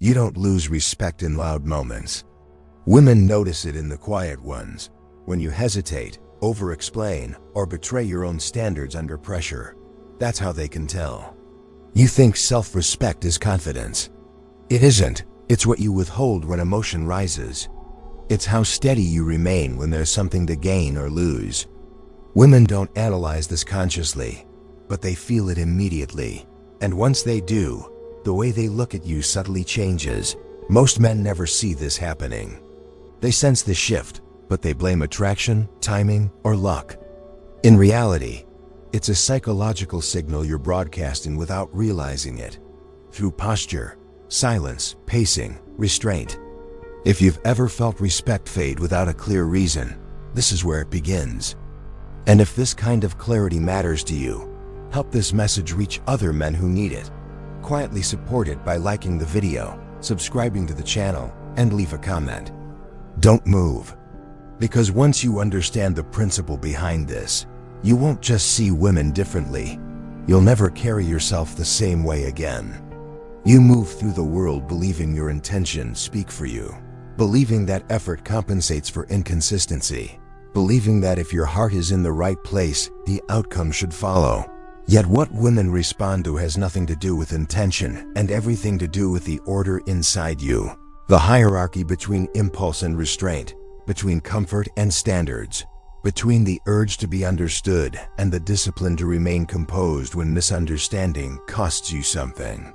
You don't lose respect in loud moments. Women notice it in the quiet ones, when you hesitate, over-explain, or betray your own standards under pressure. That's how they can tell. You think self-respect is confidence. It isn't. It's what you withhold when emotion rises. It's how steady you remain when there's something to gain or lose. Women don't analyze this consciously, but they feel it immediately. And once they do, the way they look at you subtly changes. Most men never see this happening. They sense the shift, but they blame attraction, timing, or luck. In reality, it's a psychological signal you're broadcasting without realizing it, through posture, silence, pacing, restraint. If you've ever felt respect fade without a clear reason, this is where it begins. And if this kind of clarity matters to you, help this message reach other men who need it. Quietly support it by liking the video, subscribing to the channel, and leave a comment. Don't move. Because once you understand the principle behind this, you won't just see women differently. You'll never carry yourself the same way again. You move through the world believing your intentions speak for you, believing that effort compensates for inconsistency, believing that if your heart is in the right place, the outcome should follow. Yet what women respond to has nothing to do with intention and everything to do with the order inside you. The hierarchy between impulse and restraint, between comfort and standards, between the urge to be understood and the discipline to remain composed when misunderstanding costs you something.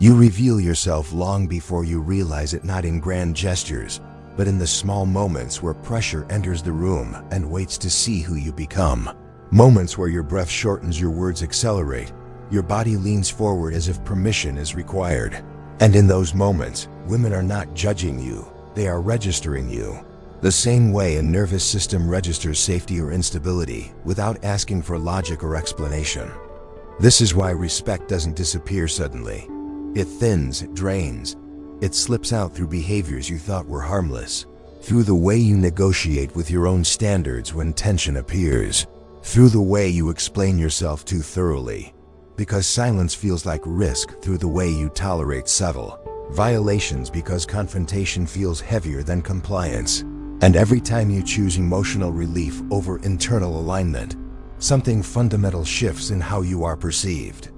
You reveal yourself long before you realize it, not in grand gestures, but in the small moments where pressure enters the room and waits to see who you become. Moments where your breath shortens, your words accelerate, your body leans forward as if permission is required. And in those moments, women are not judging you, they are registering you. The same way a nervous system registers safety or instability without asking for logic or explanation. This is why respect doesn't disappear suddenly. It thins, it drains. It slips out through behaviors you thought were harmless, through the way you negotiate with your own standards when tension appears, through the way you explain yourself too thoroughly, because silence feels like risk, through the way you tolerate subtle violations because confrontation feels heavier than compliance. And every time you choose emotional relief over internal alignment, something fundamental shifts in how you are perceived.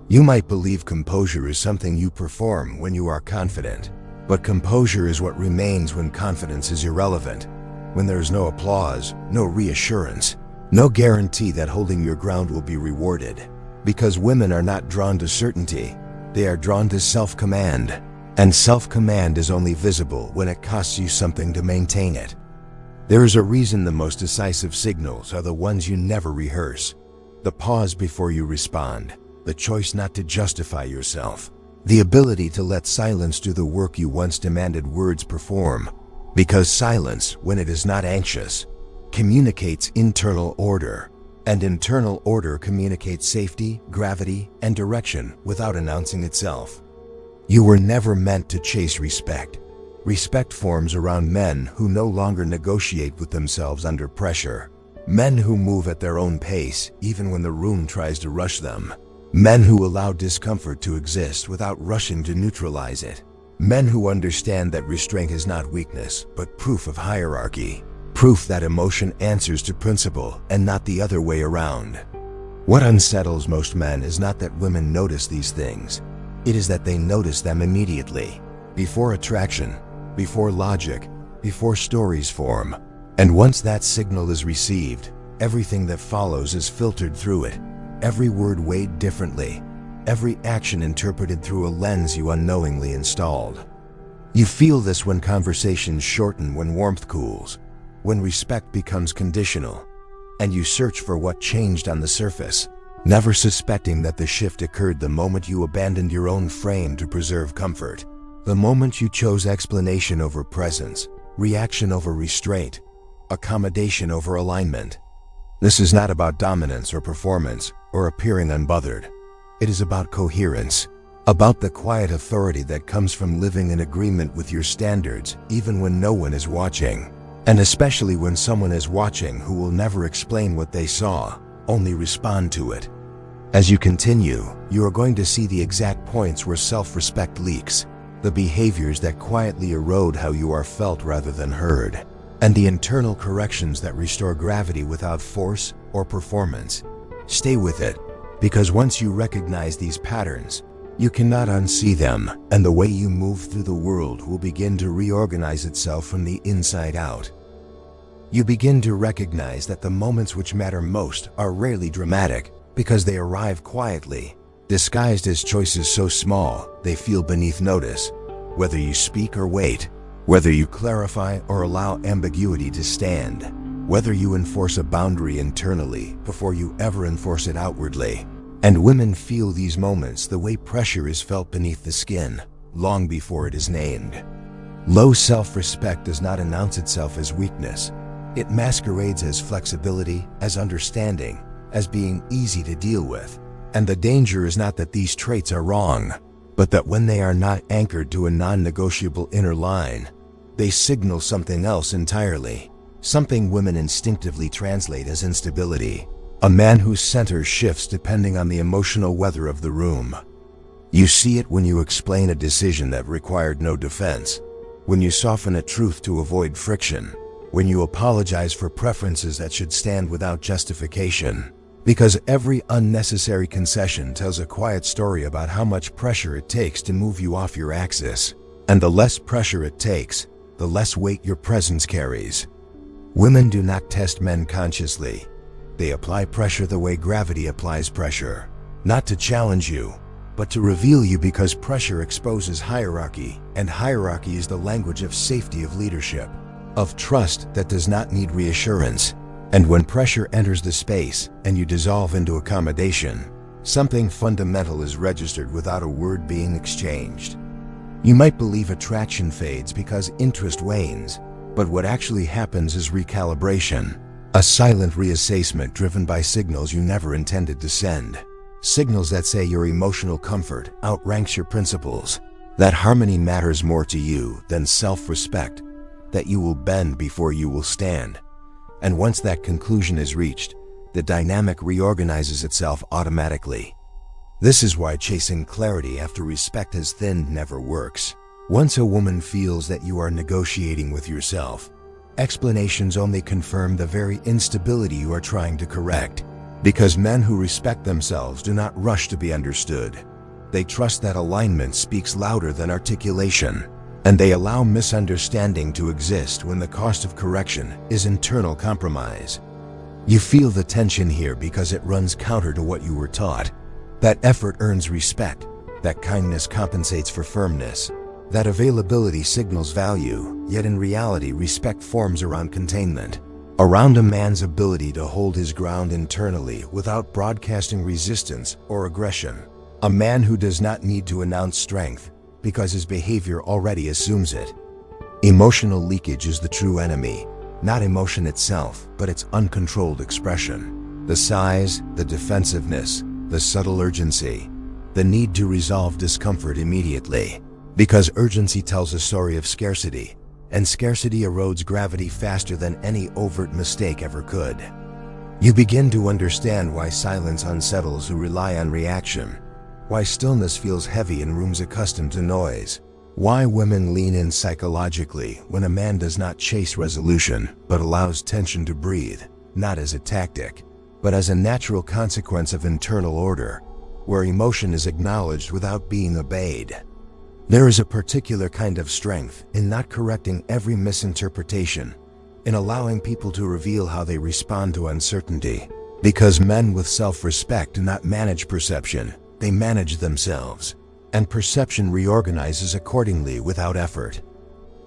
You might believe composure is something you perform when you are confident, but composure is what remains when confidence is irrelevant, when there's no applause, no reassurance, no guarantee that holding your ground will be rewarded. Because women are not drawn to certainty, they are drawn to self-command. And self-command is only visible when it costs you something to maintain it. There is a reason the most decisive signals are the ones you never rehearse. The pause before you respond, the choice not to justify yourself, the ability to let silence do the work you once demanded words perform. Because silence, when it is not anxious, communicates internal order, and internal order communicates safety, gravity, and direction without announcing itself. You were never meant to chase respect. Respect forms around men who no longer negotiate with themselves under pressure. Men who move at their own pace, even when the room tries to rush them. Men who allow discomfort to exist without rushing to neutralize it. Men who understand that restraint is not weakness, but proof of hierarchy. Proof that emotion answers to principle and not the other way around. What unsettles most men is not that women notice these things. It is that they notice them immediately, before attraction, before logic, before stories form. And once that signal is received, everything that follows is filtered through it. Every word weighed differently, every action interpreted through a lens you unknowingly installed. You feel this when conversations shorten, when warmth cools, when respect becomes conditional, and you search for what changed on the surface, never suspecting that the shift occurred the moment you abandoned your own frame to preserve comfort, the moment you chose explanation over presence, reaction over restraint, accommodation over alignment. This is not about dominance or performance or appearing unbothered. It is about coherence, about the quiet authority that comes from living in agreement with your standards even when no one is watching, and especially when someone is watching who will never explain what they saw, only respond to it. As you continue, you are going to see the exact points where self-respect leaks, the behaviors that quietly erode how you are felt rather than heard, and the internal corrections that restore gravity without force or performance. Stay with it, because once you recognize these patterns, you cannot unsee them, and the way you move through the world will begin to reorganize itself from the inside out. You begin to recognize that the moments which matter most are rarely dramatic because they arrive quietly, disguised as choices so small they feel beneath notice. Whether you speak or wait, whether you clarify or allow ambiguity to stand, whether you enforce a boundary internally before you ever enforce it outwardly. And women feel these moments the way pressure is felt beneath the skin, long before it is named. Low self-respect does not announce itself as weakness. It masquerades as flexibility, as understanding, as being easy to deal with. And the danger is not that these traits are wrong, but that when they are not anchored to a non-negotiable inner line, they signal something else entirely, something women instinctively translate as instability. A man whose center shifts depending on the emotional weather of the room. You see it when you explain a decision that required no defense, when you soften a truth to avoid friction, when you apologize for preferences that should stand without justification. Because every unnecessary concession tells a quiet story about how much pressure it takes to move you off your axis. And the less pressure it takes, the less weight your presence carries. Women do not test men consciously. They apply pressure the way gravity applies pressure. Not to challenge you, but to reveal you, because pressure exposes hierarchy, and hierarchy is the language of safety, of leadership, of trust that does not need reassurance. And when pressure enters the space and you dissolve into accommodation, something fundamental is registered without a word being exchanged. You might believe attraction fades because interest wanes, but what actually happens is recalibration, a silent reassessment driven by signals you never intended to send. Signals that say your emotional comfort outranks your principles, that harmony matters more to you than self-respect, that you will bend before you will stand. And once that conclusion is reached, the dynamic reorganizes itself automatically. This is why chasing clarity after respect has thinned never works. Once a woman feels that you are negotiating with yourself, explanations only confirm the very instability you are trying to correct. Because men who respect themselves do not rush to be understood. They trust that alignment speaks louder than articulation, and they allow misunderstanding to exist when the cost of correction is internal compromise. You feel the tension here because it runs counter to what you were taught. That effort earns respect, that kindness compensates for firmness, that availability signals value, yet in reality respect forms around containment, around a man's ability to hold his ground internally without broadcasting resistance or aggression. A man who does not need to announce strength, because his behavior already assumes it. Emotional leakage is the true enemy, not emotion itself, but its uncontrolled expression. The sighs, the defensiveness, the subtle urgency, the need to resolve discomfort immediately. Because urgency tells a story of scarcity, and scarcity erodes gravity faster than any overt mistake ever could. You begin to understand why silence unsettles who rely on reaction, why stillness feels heavy in rooms accustomed to noise, why women lean in psychologically when a man does not chase resolution but allows tension to breathe, not as a tactic, but as a natural consequence of internal order, where emotion is acknowledged without being obeyed. There is a particular kind of strength in not correcting every misinterpretation, in allowing people to reveal how they respond to uncertainty, because men with self-respect do not manage perception. They manage themselves, and perception reorganizes accordingly without effort.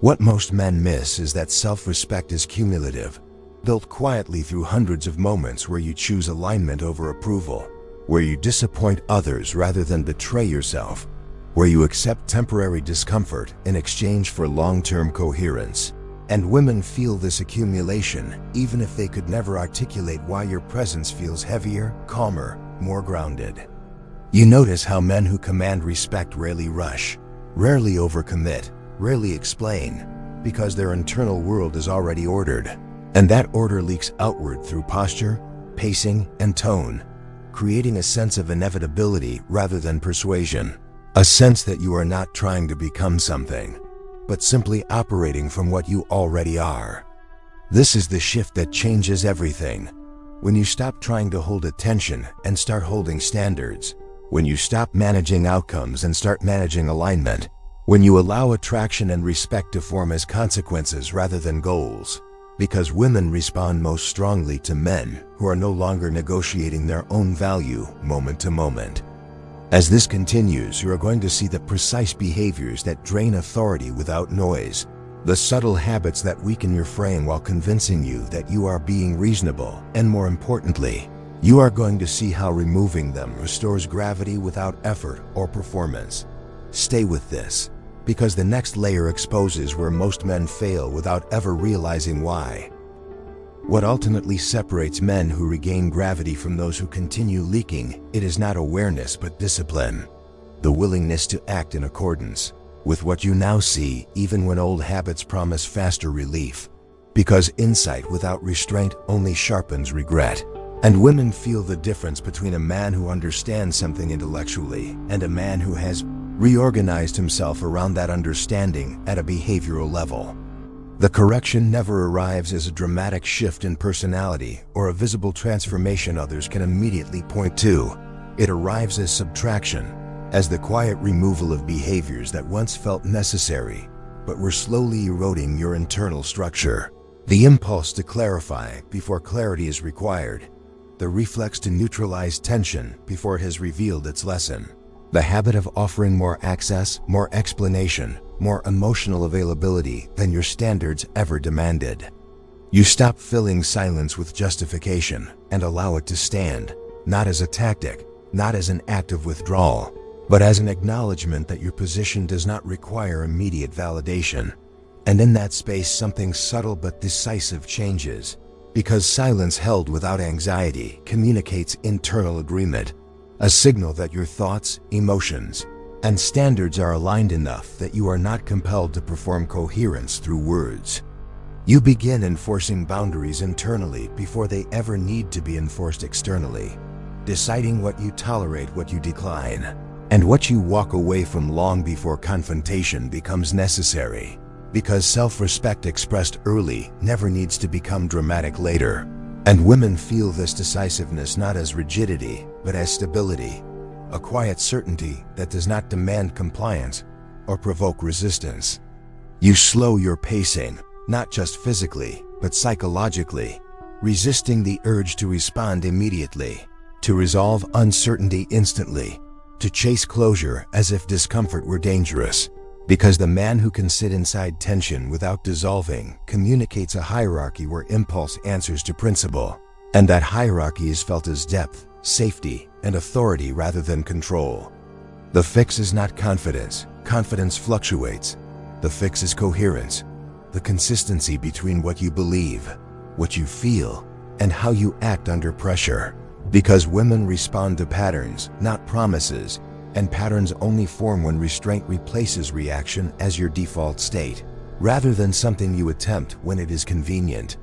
What most men miss is that self-respect is cumulative, built quietly through hundreds of moments where you choose alignment over approval, where you disappoint others rather than betray yourself, where you accept temporary discomfort in exchange for long-term coherence. And women feel this accumulation even if they could never articulate why your presence feels heavier, calmer, more grounded. You notice how men who command respect rarely rush, rarely overcommit, rarely explain, because their internal world is already ordered. And that order leaks outward through posture, pacing, and tone, creating a sense of inevitability rather than persuasion. A sense that you are not trying to become something, but simply operating from what you already are. This is the shift that changes everything. When you stop trying to hold attention and start holding standards. When you stop managing outcomes and start managing alignment. When you allow attraction and respect to form as consequences rather than goals. Because women respond most strongly to men who are no longer negotiating their own value moment to moment. As this continues, you are going to see the precise behaviors that drain authority without noise, the subtle habits that weaken your frame while convincing you that you are being reasonable, and more importantly, you are going to see how removing them restores gravity without effort or performance. Stay with this, because the next layer exposes where most men fail without ever realizing why. What ultimately separates men who regain gravity from those who continue leaking, it is not awareness but discipline. The willingness to act in accordance with what you now see, even when old habits promise faster relief. Because insight without restraint only sharpens regret. And women feel the difference between a man who understands something intellectually and a man who has reorganized himself around that understanding at a behavioral level. The correction never arrives as a dramatic shift in personality or a visible transformation others can immediately point to. It arrives as subtraction, as the quiet removal of behaviors that once felt necessary, but were slowly eroding your internal structure. The impulse to clarify before clarity is required. The reflex to neutralize tension before it has revealed its lesson. The habit of offering more access, more explanation, more emotional availability than your standards ever demanded. You stop filling silence with justification and allow it to stand, not as a tactic, not as an act of withdrawal, but as an acknowledgement that your position does not require immediate validation. And in that space, something subtle but decisive changes, because silence held without anxiety communicates internal agreement, a signal that your thoughts, emotions, and standards are aligned enough that you are not compelled to perform coherence through words. You begin enforcing boundaries internally before they ever need to be enforced externally, deciding what you tolerate, what you decline, and what you walk away from long before confrontation becomes necessary. Because self-respect expressed early never needs to become dramatic later. And women feel this decisiveness not as rigidity, but as stability. A quiet certainty that does not demand compliance or provoke resistance. You slow your pacing, not just physically, but psychologically, resisting the urge to respond immediately, to resolve uncertainty instantly, to chase closure as if discomfort were dangerous. Because the man who can sit inside tension without dissolving communicates a hierarchy where impulse answers to principle, and that hierarchy is felt as depth, safety, and authority rather than control. The fix is not confidence. Confidence fluctuates. The fix is coherence, the consistency between what you believe, what you feel, and how you act under pressure. Because women respond to patterns, not promises, and patterns only form when restraint replaces reaction as your default state, rather than something you attempt when it is convenient.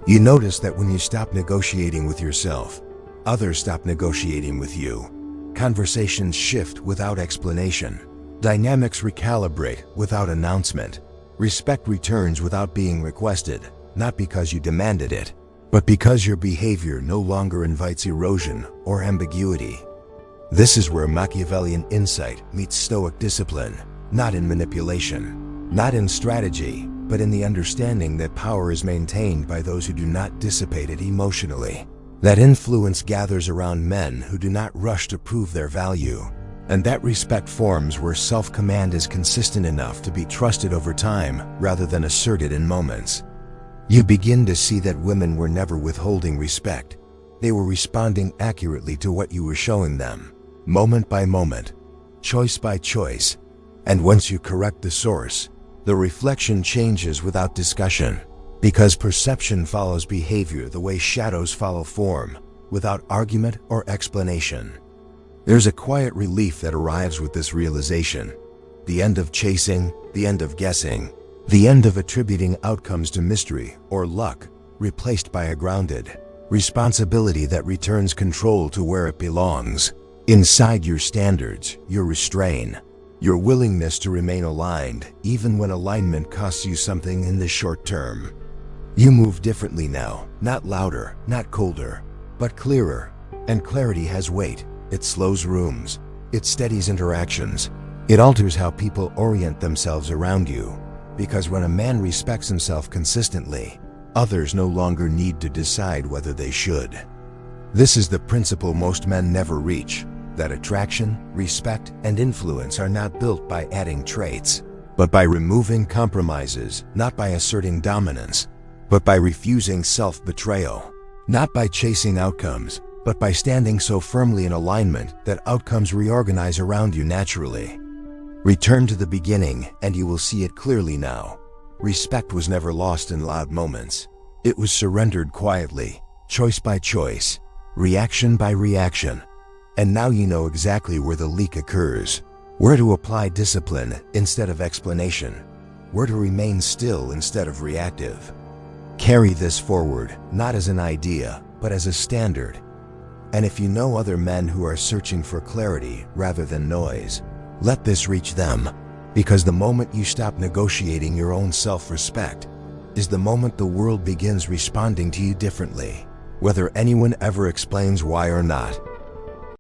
You notice that when you stop negotiating with yourself, others stop negotiating with you. Conversations shift without explanation. Dynamics recalibrate without announcement. Respect returns without being requested, not because you demanded it, but because your behavior no longer invites erosion or ambiguity. This is where Machiavellian insight meets stoic discipline, not in manipulation, not in strategy, but in the understanding that power is maintained by those who do not dissipate it emotionally. That influence gathers around men who do not rush to prove their value, and that respect forms where self-command is consistent enough to be trusted over time rather than asserted in moments. You begin to see that women were never withholding respect. They were responding accurately to what you were showing them, moment by moment, choice by choice. And once you correct the source, the reflection changes without discussion, because perception follows behavior the way shadows follow form, without argument or explanation. There's a quiet relief that arrives with this realization. The end of chasing, the end of guessing, the end of attributing outcomes to mystery or luck, replaced by a grounded responsibility that returns control to where it belongs. Inside your standards, your restraint, your willingness to remain aligned, even when alignment costs you something in the short term. You move differently now, not louder, not colder, but clearer. And clarity has weight. It slows rooms. It steadies interactions. It alters how people orient themselves around you. Because when a man respects himself consistently, others no longer need to decide whether they should. This is the principle most men never reach, that attraction, respect, and influence are not built by adding traits, but by removing compromises, not by asserting dominance, but by refusing self-betrayal, not by chasing outcomes, but by standing so firmly in alignment that outcomes reorganize around you naturally. Return to the beginning and you will see it clearly now. Respect was never lost in loud moments. It was surrendered quietly, choice by choice, reaction by reaction. And now you know exactly where the leak occurs, where to apply discipline instead of explanation, where to remain still instead of reactive. Carry this forward, not as an idea, but as a standard. And if you know other men who are searching for clarity rather than noise, let this reach them, because the moment you stop negotiating your own self-respect is the moment the world begins responding to you differently, whether anyone ever explains why or not.